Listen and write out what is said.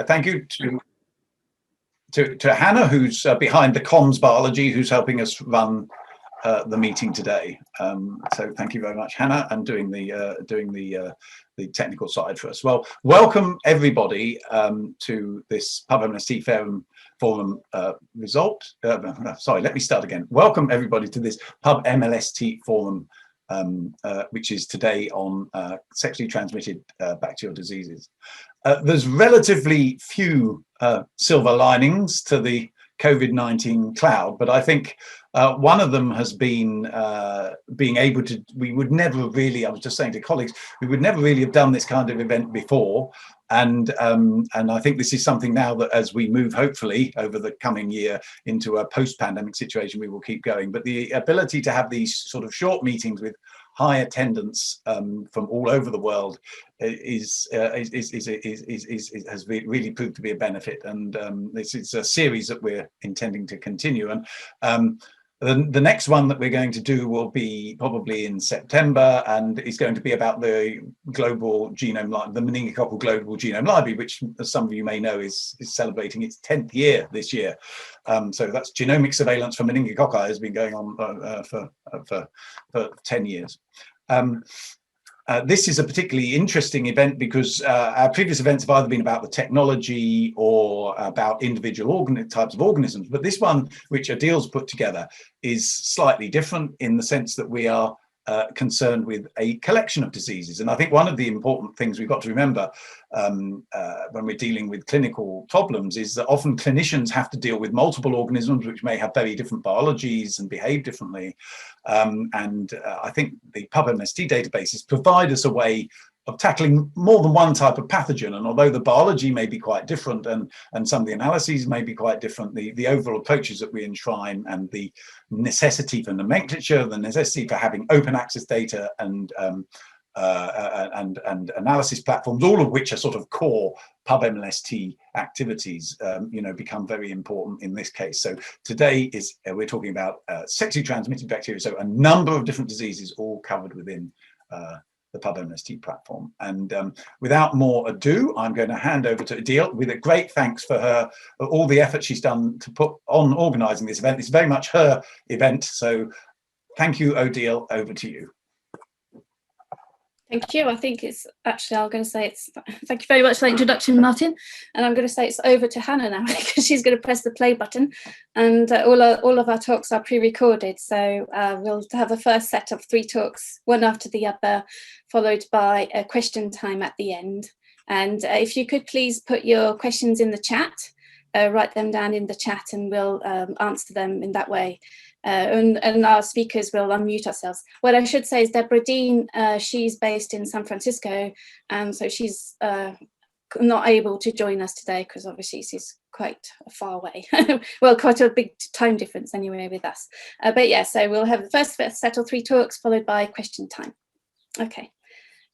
thank you to Hannah, who's behind the comms biology, who's helping us run the meeting today. So thank you very much, Hannah, and doing the technical side for us. Well, welcome everybody to this PubMLST Forum result. Sorry, let me start again. Welcome everybody to this PubMLST Forum, which is today on sexually transmitted bacterial diseases. There's relatively few silver linings to the COVID-19 cloud, but I think one of them has been being able to, we would never really, I was just saying to colleagues, we would never really have done this kind of event before. And I think this is something now that as we move, hopefully, over the coming year into a post-pandemic situation, we will keep going. But the ability to have these sort of short meetings with high attendance from all over the world has really proved to be a benefit. And this is a series that we're intending to continue. And the next one that we're going to do will be probably in September, and is going to be about the global genome, the meningococcal global genome library, which, as some of you may know, is celebrating its 10th year this year. So that's genomic surveillance for meningococci has been going on for 10 years. This is a particularly interesting event because our previous events have either been about the technology or about individual types of organisms, but this one, which Adil's put together, is slightly different in the sense that we are concerned with a collection of diseases. And I think one of the important things we've got to remember when we're dealing with clinical problems is that often clinicians have to deal with multiple organisms which may have very different biologies and behave differently. I think the PubMLST databases provide us a way of tackling more than one type of pathogen. And although the biology may be quite different and some of the analyses may be quite different, the overall approaches that we enshrine and the necessity for nomenclature, the necessity for having open access data and analysis platforms, all of which are sort of core PubMLST activities, become very important in this case. So today we're talking about sexually transmitted bacteria, so a number of different diseases all covered within the PubMLST platform. And without more ado, I'm going to hand over to Adil with a great thanks for all the effort she's done to put on organising this event. It's very much her event, so thank you, Adil. Over to you. Thank you. I think it's actually, I'm going to say thank you very much for the introduction, Martin. And I'm going to say it's over to Hannah now because she's going to press the play button. And all of our talks are pre-recorded. So we'll have a first set of 3 talks, one after the other, followed by a question time at the end. And if you could please put your questions in the chat, write them down in the chat, and we'll answer them in that way. And our speakers will unmute ourselves. What I should say is Deborah Dean, she's based in San Francisco, so she's not able to join us today because obviously she's quite far away. Well, quite a big time difference anyway with us. But yeah, so we'll have the first set of 3 talks followed by question time. Okay.